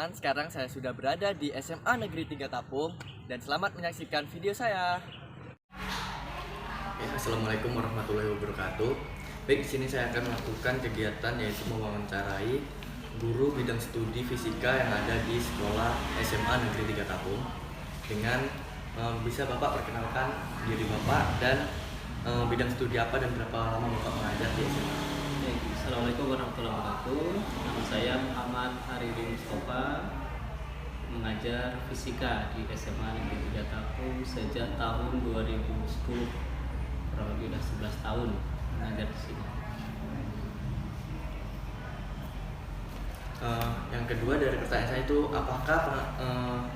teman-teman, sekarang saya sudah berada di SMA Negeri 3 Tapung dan selamat menyaksikan video saya. Assalamualaikum warahmatullahi wabarakatuh. Baik, di sini saya akan melakukan kegiatan yaitu mewawancarai guru bidang studi fisika yang ada di sekolah SMA Negeri 3 Tapung. Dengan bisa Bapak perkenalkan diri Bapak dan bidang studi apa dan berapa lama Bapak mengajar di SMA? Assalamualaikum warahmatullahi wabarakatuh. Nama saya Muhammad Haridin Mustafa, mengajar fisika di SMA Negeri 3 Tapung sejak tahun 2010. Kurang lebih sudah 11 tahun mengajar di sini. Yang kedua dari pertanyaan saya itu, apakah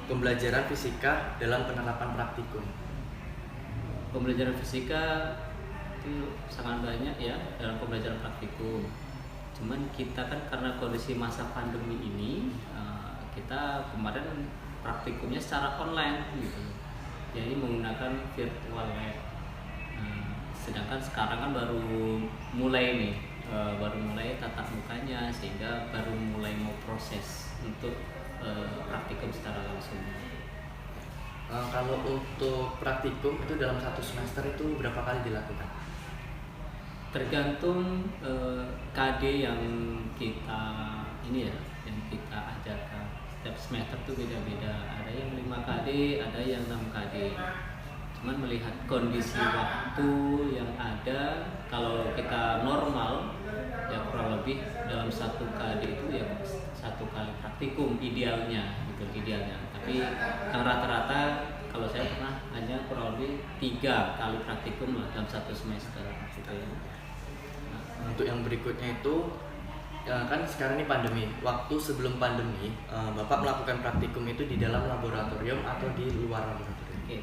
pembelajaran fisika dalam penerapan praktikum? Pembelajaran fisika itu sangat banyak ya dalam pembelajaran praktikum. Cuman kita kan karena kondisi masa pandemi ini, kita kemarin praktikumnya secara online gitu. Jadi menggunakan virtual lab. Sedangkan sekarang kan baru mulai tatap mukanya, sehingga baru mulai mau proses untuk praktikum secara langsung. Kalau untuk praktikum itu dalam satu semester itu berapa kali dilakukan? Tergantung KD yang kita ajarkan. Setiap semester itu beda-beda. Ada yang 5 KD, ada yang 6 KD. Cuman melihat kondisi waktu yang ada, kalau kita normal ya kurang lebih dalam 1 KD itu ya 1 kali praktikum idealnya. Tapi yang rata-rata kalau saya pernah hanya kurang lebih 3 kali praktikum lah dalam 1 semester gitu ya. Untuk yang berikutnya itu kan sekarang ini pandemi. Waktu sebelum pandemi, Bapak melakukan praktikum itu di dalam laboratorium atau di luar laboratorium? Oke.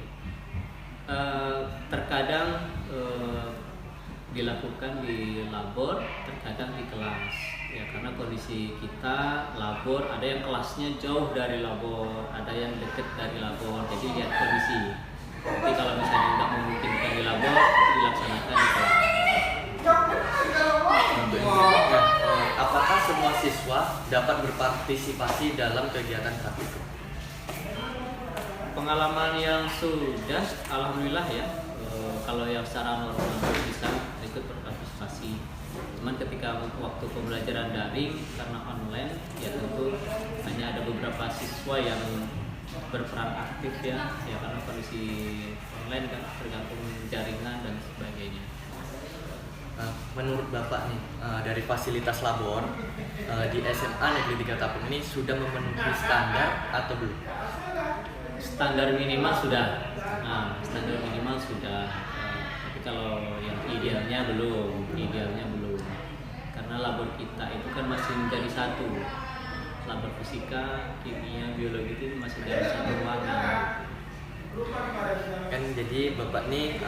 Terkadang dilakukan di labor, terkadang di kelas. Ya karena kondisi kita labor, ada yang kelasnya jauh dari labor, ada yang dekat dari labor. Jadi lihat kondisi. Tapi kalau misalnya tidak memungkinkan di labor, dilaksanakan di kelas. Apakah semua siswa dapat berpartisipasi dalam kegiatan praktikum? Pengalaman yang sudah, alhamdulillah ya, kalau yang secara normal bisa ikut berpartisipasi. Cuman ketika waktu pembelajaran daring karena online, ya tentu hanya ada beberapa siswa yang berperan aktif ya karena kondisi online kan tergantung jaringan dan sebagainya. Menurut Bapak nih, dari fasilitas labor di SMA Negeri 3 Tapung ini sudah memenuhi standar atau belum? Standar minimal sudah. Tapi kalau yang idealnya belum. Karena labor kita itu kan masih menjadi satu. Labor fisika, kimia, biologi itu masih dari satu ruangan. Kan jadi Bapak nih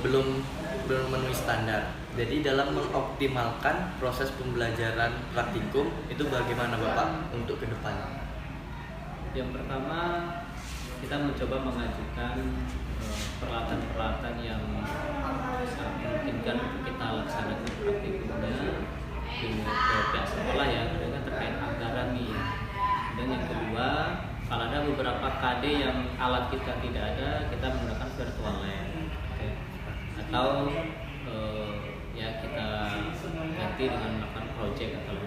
belum memenuhi standar. Jadi dalam mengoptimalkan proses pembelajaran praktikum itu bagaimana Bapak untuk ke depan? Yang pertama, kita mencoba mengajukan peralatan-peralatan yang sangat memungkinkan untuk kita laksanakan praktikumnya ke pihak sekolah ya, karena terkait anggaran nih. Dan yang kedua, kalau ada beberapa KD yang alat kita tidak ada, kita menggunakan virtual lab. Atau ya kita ganti dengan melakukan project atau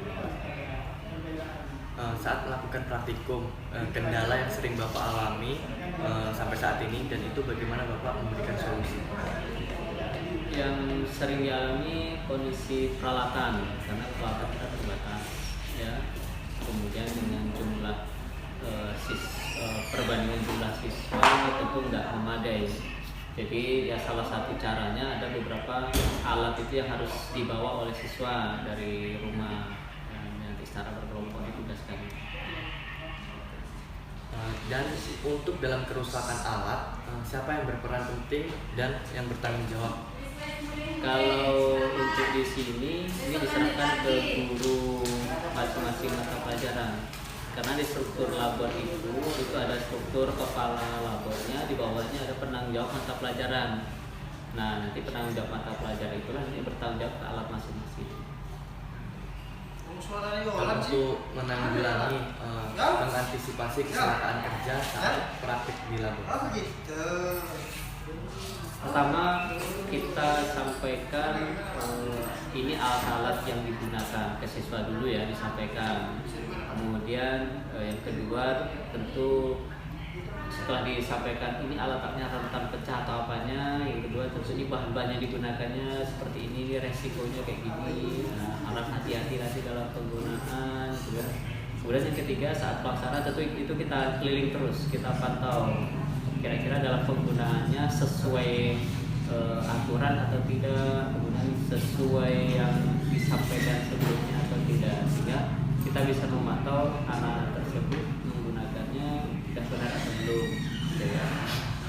saat melakukan praktikum, kendala yang sering Bapak alami sampai saat ini, dan itu bagaimana Bapak memberikan solusi? Yang sering dialami kondisi peralatan, karena peralatan kita terbatas ya. Kemudian dengan jumlah perbandingan jumlah siswa tentu tidak memadai. Jadi ya salah satu caranya ada beberapa alat itu yang harus dibawa oleh siswa dari rumah, dan nanti secara berkelompok ditugaskan. Dan untuk dalam kerusakan alat, siapa yang berperan penting dan yang bertanggung jawab? Kalau untuk di sini ini diserahkan ke guru masing-masing mata pelajaran. Karena di struktur labor itu ada struktur kepala labornya, di bawahnya ada penanggung jawab mata pelajaran. Nah, nanti penanggung jawab mata pelajaran itulah nanti bertanggung jawab ke alat masing-masing. untuk menanggulangi mengantisipasi kecelakaan kerja saat praktik di laboratorium? Pertama kita sampaikan ini alat-alat yang digunakan ke siswa dulu ya, disampaikan. Kemudian yang kedua tentu setelah disampaikan ini alat-alatnya rentan pecah atau apanya, yang kedua tentu ini bahan-bahan yang digunakannya seperti ini resikonya kayak gini, harus hati-hati nanti dalam penggunaan gitu ya. Kemudian yang ketiga saat pelaksanaan tentu itu kita keliling terus, kita pantau kira-kira dalam penggunaannya sesuai aturan atau tidak, kemudian sesuai yang disampaikan sebelumnya atau tidak, sehingga kita bisa memantau anak tersebut menggunakannya sudah benar atau belum gitu ya.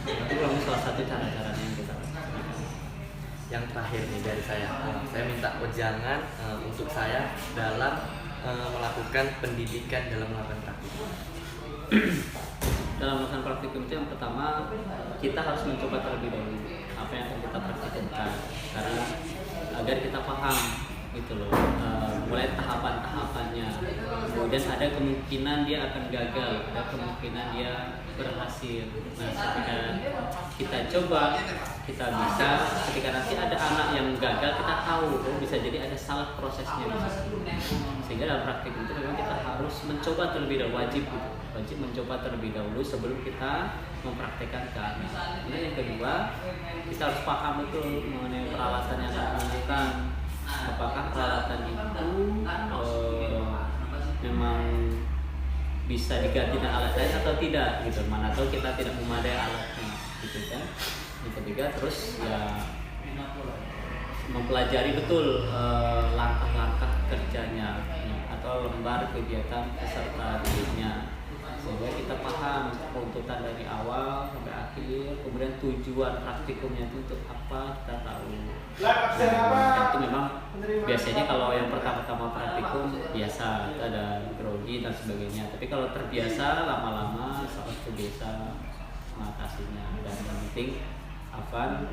Itu memang salah satu cara-caranya yang kita lakukan. Yang terakhir nih dari saya minta wejangan untuk saya dalam melakukan pendidikan dalam melakukan praktikum. Dalam melakukan praktikum itu yang pertama kita harus mencoba terlebih dahulu apa yang akan kita praktikumkan, karena agar kita paham gitu loh, mulai tahapan-tahapannya. Kemudian ada kemungkinan dia akan gagal, ada kemungkinan dia berhasil. Nah, ketika kita coba, kita bisa. Ketika nanti ada anak yang gagal, kita tahu bisa jadi ada salah prosesnya di situ. Sehingga dalam praktikum itu memang kita harus mencoba terlebih dahulu, wajib mencoba terlebih dahulu sebelum kita mempraktekkan ke anak. Kemudian yang kedua, kita harus paham betul mengenai peralatan yang akan digunakan. Apakah peralatan itu memang bisa diganti dengan alat lain atau tidak gitu, mana tahu kita tidak memadai alatnya gitu kan. Yang ketiga terus ya mempelajari betul langkah-langkah kerjanya ya, atau lembar kegiatan peserta didiknya, sehingga kita paham runtutan dari awal sampai akhir, kemudian tujuan praktikumnya itu untuk apa kita tahu. Nah, itu memang biasanya kalau yang pertama-tama praktikum biasa ada grogi dan sebagainya, tapi kalau terbiasa lama-lama sangat terbiasa mengatasinya. Dan yang penting Afan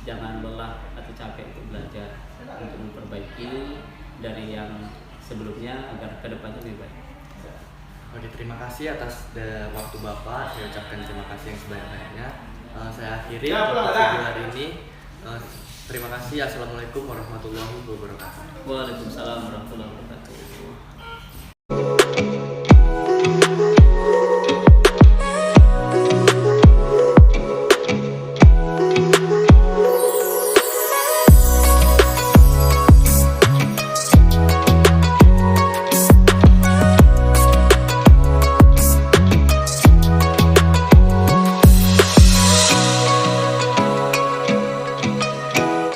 jangan lelah atau capek untuk belajar, untuk memperbaiki dari yang sebelumnya agar kedepannya lebih baik. Oke, terima kasih atas waktu Bapak. Saya ucapkan terima kasih yang sebanyak-banyaknya. Saya akhiri untuk video hari ini. Terima kasih. Assalamualaikum warahmatullahi wabarakatuh. Waalaikumsalam warahmatullahi wabarakatuh.